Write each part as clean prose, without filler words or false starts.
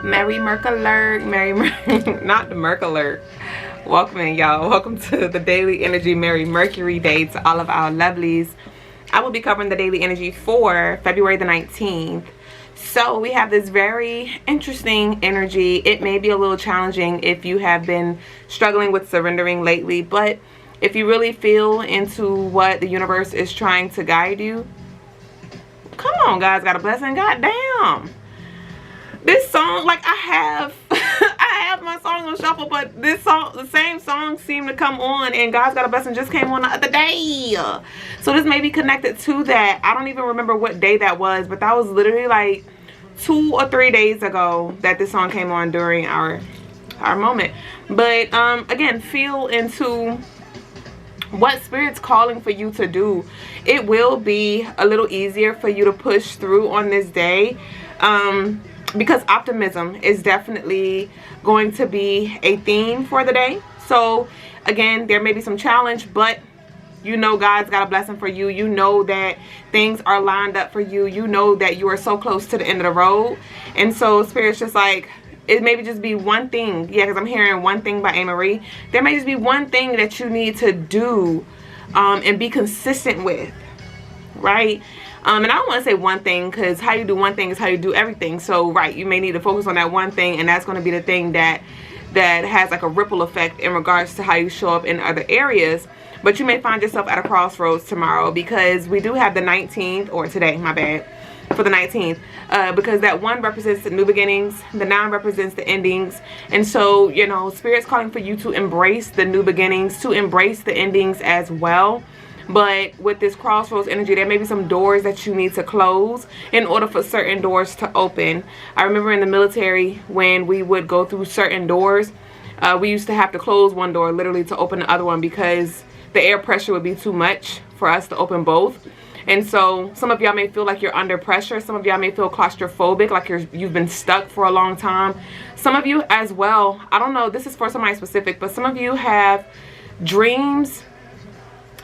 Merry Merc Alert, not the Merc Alert. Welcome in, y'all. Welcome to the Daily Energy Merry Mercury Day to all of our lovelies. I will be covering the daily energy for February the 19th. So we have this very interesting energy. It may be a little challenging if you have been struggling with surrendering lately, but if you really feel into what the universe is trying to guide you, come on, guys, got a blessing. Goddamn. This song, like I have I have my songs on shuffle, but this song, the same song seemed to come on, and God's Got a Blessing just came on the other day. So this may be connected to that. I don't even remember what day that was, but that was literally like 2 or 3 days ago that this song came on during our moment. But again, feel into what Spirit's calling for you to do. It will be a little easier for you to push through on this day. Because optimism is definitely going to be a theme for the day. So again, there may be some challenge, but you know God's got a blessing for you. You know that things are lined up for you. You know that you are so close to the end of the road. And so Spirit's just like, it may just be one thing. Yeah, because I'm hearing one thing by A-Marie. There may just be one thing that you need to do and be consistent with, right? And I don't want to say one thing, because how you do one thing is how you do everything. So, right, you may need to focus on that one thing, and that's going to be the thing that has like a ripple effect in regards to how you show up in other areas. But you may find yourself at a crossroads tomorrow, because we do have the 19th, or today, my bad, for the 19th, because that 1 represents the new beginnings, the 9 represents the endings. And so, you know, Spirit's calling for you to embrace the new beginnings, to embrace the endings as well. But with this crossroads energy, there may be some doors that you need to close in order for certain doors to open. I remember in the military, when we would go through certain doors, we used to have to close one door literally to open the other one, because the air pressure would be too much for us to open both. And so some of y'all may feel like you're under pressure. Some of y'all may feel claustrophobic, like you've been stuck for a long time. Some of you as well, I don't know, this is for somebody specific, but some of you have dreams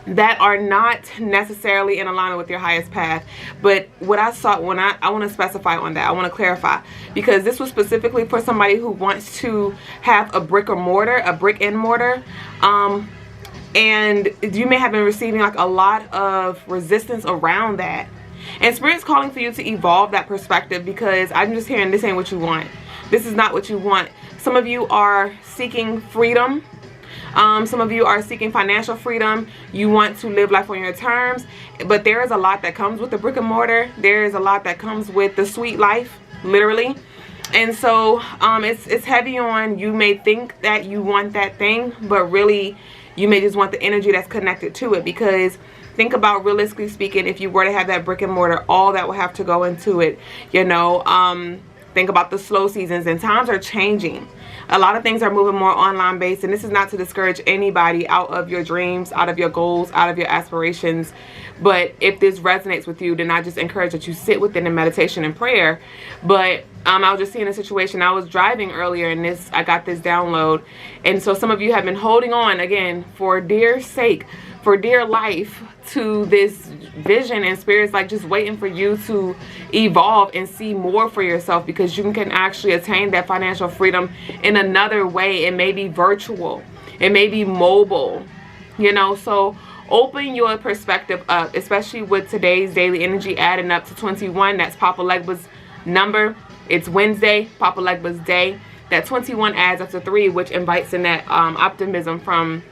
that are not necessarily in alignment with your highest path. But what I saw, when I want to specify on that, I want to clarify, because this was specifically for somebody who wants to have a brick and mortar, and you may have been receiving like a lot of resistance around that. And Spirit's calling for you to evolve that perspective, because I'm just hearing this ain't what you want. This is not what you want. Some of you are seeking freedom. Some of you are seeking financial freedom. You want to live life on your terms, but there is a lot that comes with the brick and mortar. There is a lot that comes with the sweet life, literally. And so it's heavy on, you may think that you want that thing, but really you may just want the energy that's connected to it. Because think about, realistically speaking, if you were to have that brick and mortar, all that will have to go into it, you know. Think about the slow seasons, and times are changing. A lot of things are moving more online based, and this is not to discourage anybody out of your dreams, out of your goals, out of your aspirations. But if this resonates with you, then I just encourage that you sit within the meditation and prayer. But I was just seeing a situation. I was driving earlier, and I got this download. And so some of you have been holding on, again, for dear sake, for dear life, to this vision, and Spirit's like just waiting for you to evolve and see more for yourself, because you can actually attain that financial freedom in another way. It may be virtual, it may be mobile, you know. So open your perspective up, especially with today's daily energy adding up to 21. That's Papa Legba's number. It's Wednesday, Papa Legba's day. That 21 adds up to 3, which invites in that optimism from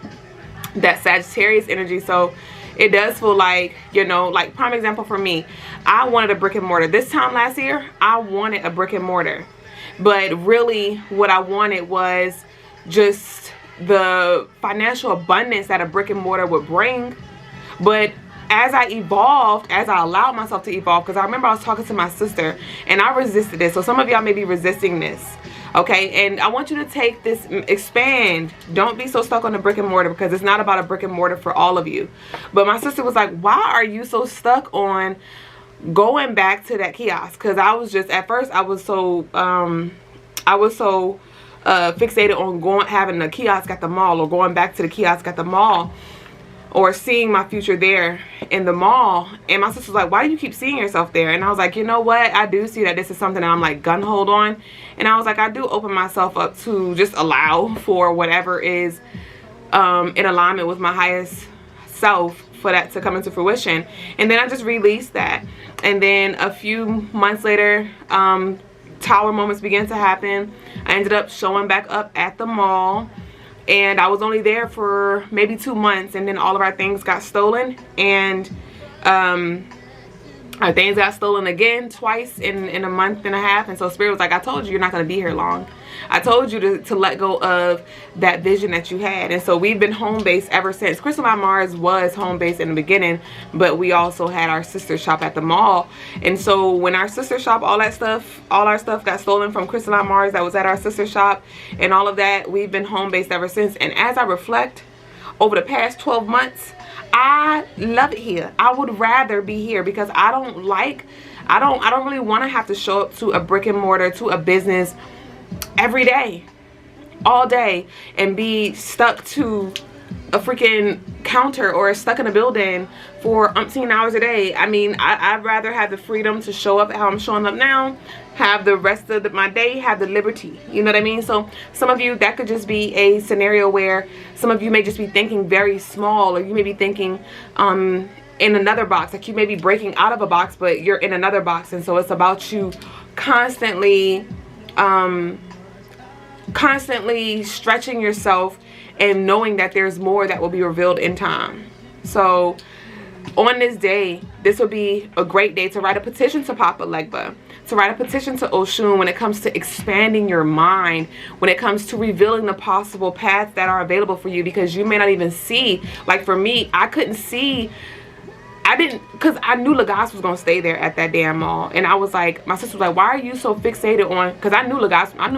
that Sagittarius energy. So it does feel like, you know, like prime example for me, I wanted a brick and mortar. This time last year, I wanted a brick and mortar. But really what I wanted was just the financial abundance that a brick and mortar would bring. But as I evolved, as I allowed myself to evolve, because I remember I was talking to my sister and I resisted this. So some of y'all may be resisting this. Okay, and I want you to take this, expand. Don't be so stuck on the brick and mortar, because it's not about a brick and mortar for all of you. But my sister was like, why are you so stuck on going back to that kiosk? Because I was just, at first I was so fixated on having the kiosk at the mall, or going back to the kiosk at the mall. or seeing my future there in the mall. And my sister was like, why do you keep seeing yourself there? And I was like, you know what, I do see that this is something that I'm like gun hold on. And I was like, I do open myself up to just allow for whatever is in alignment with my highest self, for that to come into fruition. And then I just released that. And then a few months later, tower moments began to happen. I ended up showing back up at the mall, and I was only there for maybe 2 months, and then all of our things got stolen. And our things got stolen again twice in a month and a half. And so Spirit was like, I told you, you're not going to be here long. I told you to let go of that vision that you had. And so we've been home based ever since. Crystaline Mars was home based in the beginning, but we also had our sister shop at the mall. And so when our sister shop, all our stuff got stolen from Crystaline Mars that was at our sister shop and all of that, we've been home based ever since. And as I reflect over the past 12 months, I love it here. I would rather be here because I don't really want to have to show up to a brick and mortar, to a business every day, all day, and be stuck to a freaking counter or stuck in a building for umpteen hours a day. I mean, I'd rather have the freedom to show up how I'm showing up now, have the rest of my day, have the liberty, you know what I mean? So some of you, that could just be a scenario where some of you may just be thinking very small, or you may be thinking in another box, like you may be breaking out of a box, but you're in another box. And so it's about you constantly stretching yourself and knowing that there's more that will be revealed in time. So on this day, this will be a great day to write a petition to Papa Legba, to write a petition to Oshun when it comes to expanding your mind, when it comes to revealing the possible paths that are available for you, because you may not even see. Like for me, I couldn't see. Because I knew Logas was going to stay there at that damn mall. And I was like, my sister was like, why are you so fixated on, because I knew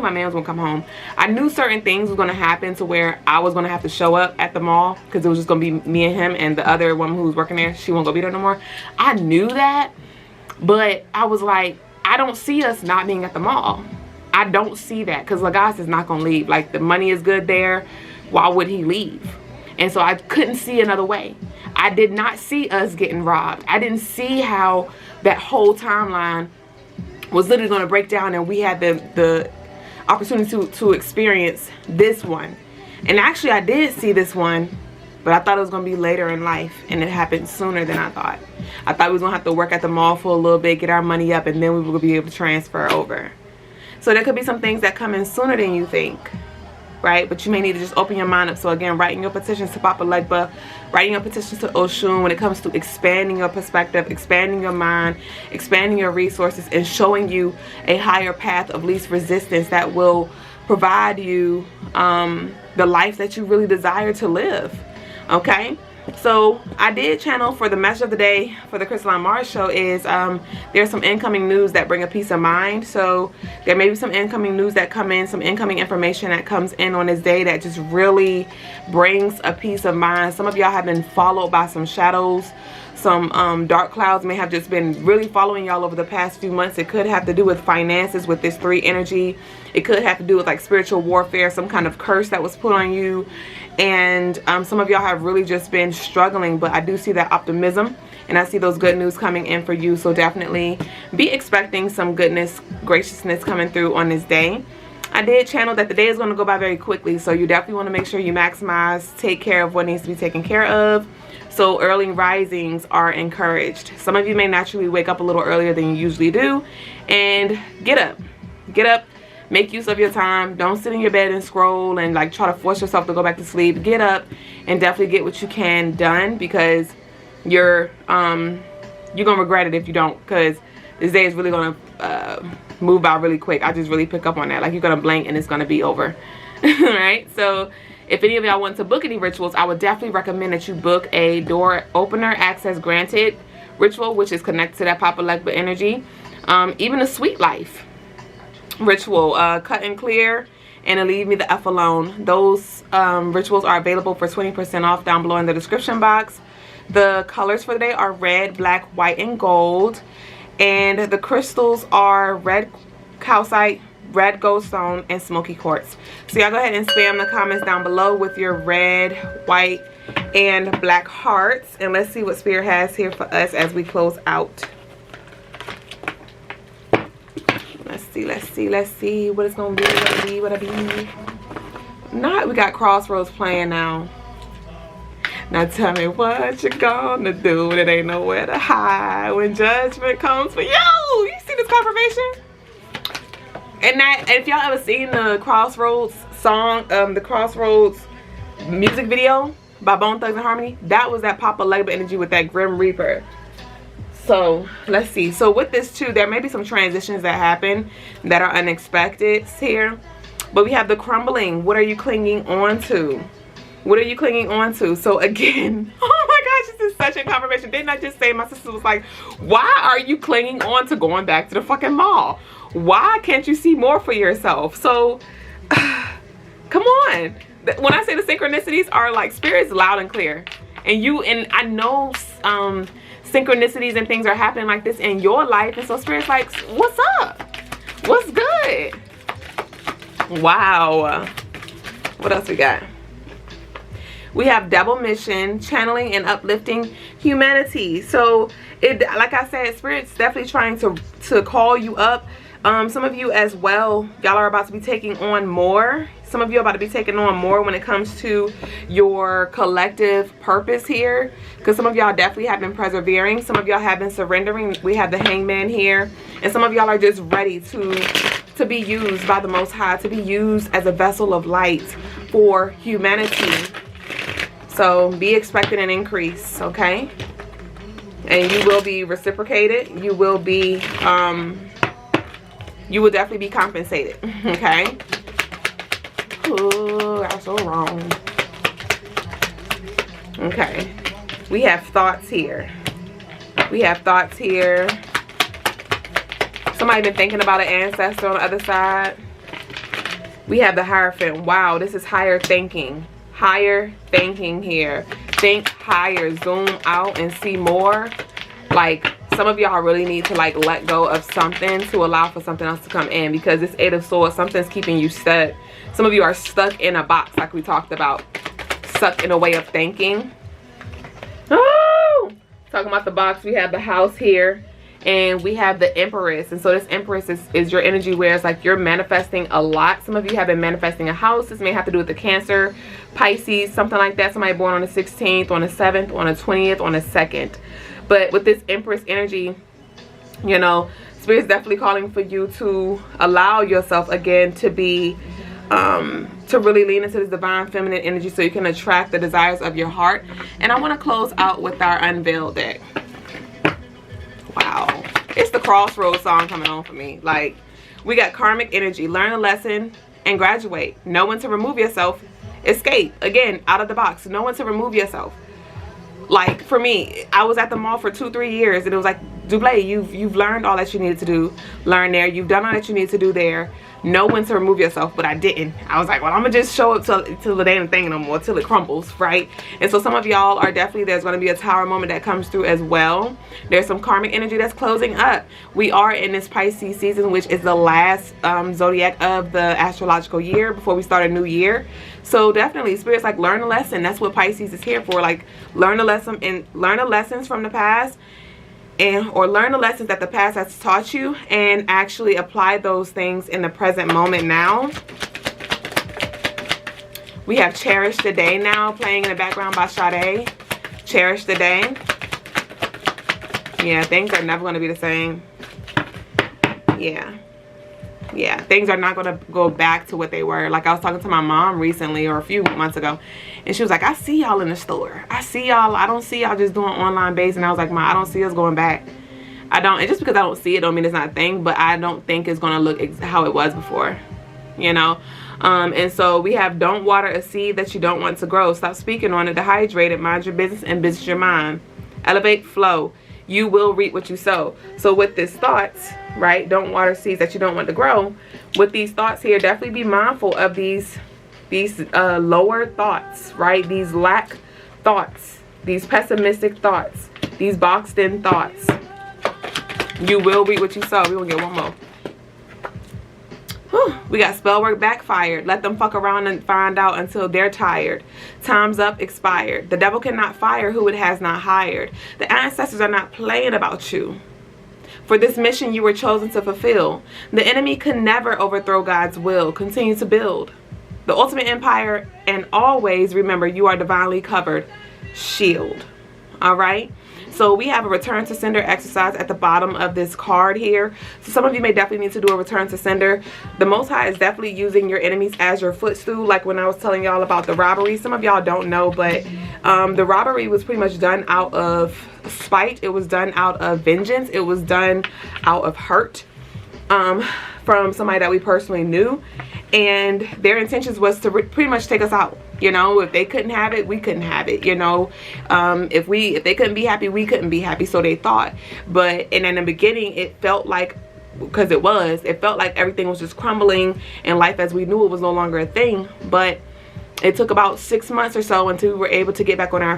my man was going to come home. I knew certain things was going to happen to where I was going to have to show up at the mall, because it was just going to be me and him, and the other woman who was working there, she won't go be there no more. I knew that, but I was like, I don't see us not being at the mall. I don't see that, because Logas is not going to leave. Like, the money is good there. Why would he leave? And so I couldn't see another way. I did not see us getting robbed. I didn't see how that whole timeline was literally going to break down, and we had the opportunity to experience this one. And actually I did see this one, but I thought it was going to be later in life, and it happened sooner than I thought. I thought we was going to have to work at the mall for a little bit, get our money up, and then we would be able to transfer over. So there could be some things that come in sooner than you think, right? But you may need to just open your mind up. So again, writing your petitions to Papa Legba, writing your petitions to Oshun when it comes to expanding your perspective, expanding your mind, expanding your resources, and showing you a higher path of least resistance that will provide you the life that you really desire to live. Okay? So I did channel for the message of the day for the Crystaline Mars show is there's some incoming news that bring a peace of mind. So there may be some incoming news that come in, some incoming information that comes in on this day that just really brings a peace of mind. Some of y'all have been followed by some shadows. Some dark clouds may have just been really following y'all over the past few months. It could have to do with finances with this 3 energy. It could have to do with like spiritual warfare, some kind of curse that was put on you. And some of y'all have really just been struggling, but I do see that optimism, and I see those good news coming in for you. So definitely be expecting some goodness, graciousness coming through on this day. I did channel that the day is going to go by very quickly, so you definitely want to make sure you maximize, take care of what needs to be taken care of. So early risings are encouraged. Some of you may naturally wake up a little earlier than you usually do, and get up. Make use of your time. Don't sit in your bed and scroll and like try to force yourself to go back to sleep. Get up and definitely get what you can done, because you're gonna regret it if you don't, because this day is really gonna move by really quick. I just really pick up on that. Like, you're gonna blink and it's gonna be over. Right? So if any of y'all want to book any rituals, I would definitely recommend that you book a door opener access granted ritual, which is connected to that Papa Legba energy. Even a sweet life ritual, cut and clear, and leave me the F alone. Those rituals are available for 20% off down below in the description box. The colors for the day are red, black, white, and gold. And the crystals are red calcite, red goldstone, and smoky quartz. So y'all go ahead and spam the comments down below with your red, white, and black hearts. And let's see what Spirit has here for us as we close out. Let's see what it's gonna be, what it be. Not, we got Crossroads playing now. Now tell me what you gonna do when it ain't nowhere to hide when judgment comes for you. You see this confirmation? And that, if y'all ever seen the Crossroads song, the Crossroads music video by Bone Thugs and Harmony, that was that Papa Labor energy with that Grim Reaper. So let's see. So with this too, there may be some transitions that happen that are unexpected here. But we have the crumbling. What are you clinging on to? What are you clinging on to? So again, oh my gosh, this is such a confirmation. Didn't I just say, my sister was like, why are you clinging on to going back to the fucking mall? Why can't you see more for yourself? So come on. When I say the synchronicities are like, Spirit's loud and clear. And I know synchronicities and things are happening like this in your life. And so Spirit's like, what's up? What's good? Wow. What else we got? We have double mission, channeling and uplifting humanity. So it, like I said, Spirit's definitely trying to call you up. Some of you as well, y'all are about to be taking on more. Some of you are about to be taking on more when it comes to your collective purpose here. Because some of y'all definitely have been persevering. Some of y'all have been surrendering. We have the Hangman here. And some of y'all are just ready to be used by the Most High. To be used as a vessel of light for humanity. So be expecting an increase, okay? And you will be reciprocated. You will be, you will definitely be compensated, okay? Ooh, that's so wrong. Okay. We have thoughts here. We have thoughts here. Somebody been thinking about an ancestor on the other side. We have the Hierophant. Wow, this is higher thinking. Higher thinking here. Think higher. Zoom out and see more. Like, some of y'all really need to like let go of something to allow for something else to come in, because this Eight of Swords, something's keeping you stuck. Some of you are stuck in a box like we talked about. Stuck in a way of thinking. Oh! Talking about the box, we have the House here. And we have the Empress. And so this Empress is your energy where it's like you're manifesting a lot. Some of you have been manifesting a house. This may have to do with the Cancer, Pisces, something like that. Somebody born on the 16th, on the 7th, on the 20th, on the 2nd. But with this Empress energy, you know, Spirit's definitely calling for you to allow yourself again to be, to really lean into this divine feminine energy so you can attract the desires of your heart. And I want to close out with our Unveiled deck. Wow, it's the Crossroads song coming on for me. Like, we got karmic energy. Learn a lesson and graduate. Know when to remove yourself. Escape. Again, out of the box. Know when to remove yourself. Like, for me, I was at the mall for 2-3 years and it was like, Duuble, you've learned all that you needed to do. Learn there. You've done all that you need to do there. Know when to remove yourself, but I didn't. I was like, well, I'm gonna just show up till the damn thing no more, till it crumbles, right? And so some of y'all are definitely, there's gonna be a Tower moment that comes through as well. There's some karmic energy that's closing up. We are in this Pisces season, which is the last zodiac of the astrological year before we start a new year. So definitely, Spirit's like, learn a lesson. That's what Pisces is here for. Like, learn a lesson and learn the lessons from the past. Or learn the lessons that the past has taught you and actually apply those things in the present moment now. We have Cherish the Day now playing in the background by Sade. Cherish the Day. Yeah, things are never going to be the same. Yeah, things are not going to go back to what they were. Like, I was talking to my mom recently, or a few months ago, and she was like, I see y'all in the store. I see y'all. I don't see y'all just doing online base. And I was like, Ma, I don't see us going back. I don't. And just because I don't see it don't mean it's not a thing, but I don't think it's going to look how it was before, you know. And so we have, don't water a seed that you don't want to grow. Stop speaking on it. Dehydrate it. Mind your business and business your mind. Elevate, flow. You will reap what you sow. So with this thoughts, right, don't water seeds that you don't want to grow. With these thoughts here, definitely be mindful of these lower thoughts, right? These lack thoughts, these pessimistic thoughts, these boxed in thoughts. You will reap what you sow. We will get one more. Whew. We got spell work backfired. Let them fuck around and find out until they're tired. Time's up, expired. The devil cannot fire who it has not hired. The ancestors are not playing about you. For this mission you were chosen to fulfill. The enemy can never overthrow God's will. Continue to build the ultimate empire, and always remember you are divinely covered. Shield. All right. So we have a return to sender exercise at the bottom of this card here. So some of you may definitely need to do a return to sender. The Most High is definitely using your enemies as your footstool. Like when I was telling y'all about the robbery. Some of y'all don't know, but the robbery was pretty much done out of spite. It was done out of vengeance. It was done out of hurt from somebody that we personally knew. And their intentions was to pretty much take us out. You know, if they couldn't have it, we couldn't have it. You know, if they couldn't be happy, we couldn't be happy. So they thought. But and in the beginning, it felt like, because it felt like everything was just crumbling and life as we knew it was no longer a thing. But it took about 6 months or so until we were able to get back on our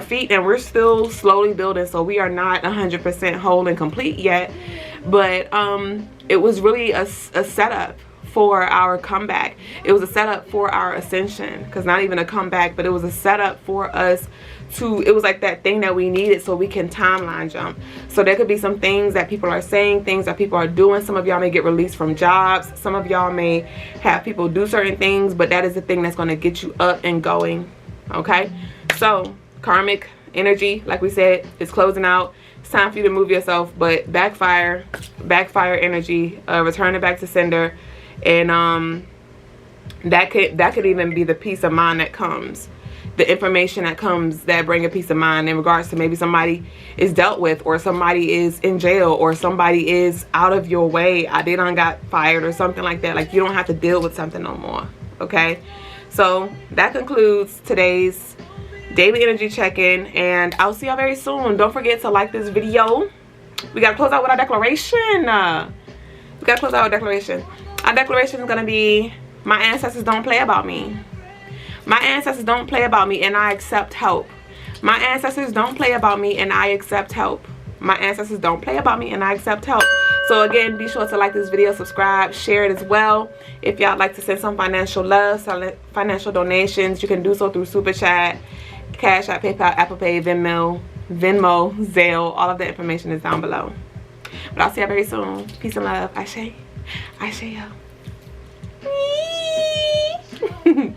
feet, and we're still slowly building. So we are not 100% whole and complete yet. But it was really a setup for our comeback. It was a setup for our ascension, because not even a comeback, but it was a setup for us to, it was like that thing that we needed so we can timeline jump. So there could be some things that people are saying, things that people are doing. Some of y'all may get released from jobs. Some of y'all may have people do certain things, but that is the thing that's going to get you up and going. Okay, so karmic energy, like we said, is closing out. It's time for you to move yourself, but backfire energy, return it back to sender. And that could even be the peace of mind that comes, the information that comes that bring a peace of mind in regards to maybe somebody is dealt with, or somebody is in jail, or somebody is out of your way. They done got fired or something like that. Like you don't have to deal with something no more. Okay, so that concludes today's daily energy check-in, and I'll see y'all very soon. Don't forget to like this video. We gotta close out with our declaration. Our declaration is going to be, my ancestors don't play about me. My ancestors don't play about me, and I accept help. My ancestors don't play about me, and I accept help. My ancestors don't play about me, and I accept help. So again, be sure to like this video, subscribe, share it as well. If y'all like to send some financial love, some financial donations, you can do so through Super Chat, Cash App, PayPal, Apple Pay, Venmo, Zelle. All of the information is down below. But I'll see you very soon. Peace and love. Ashe. I say yo.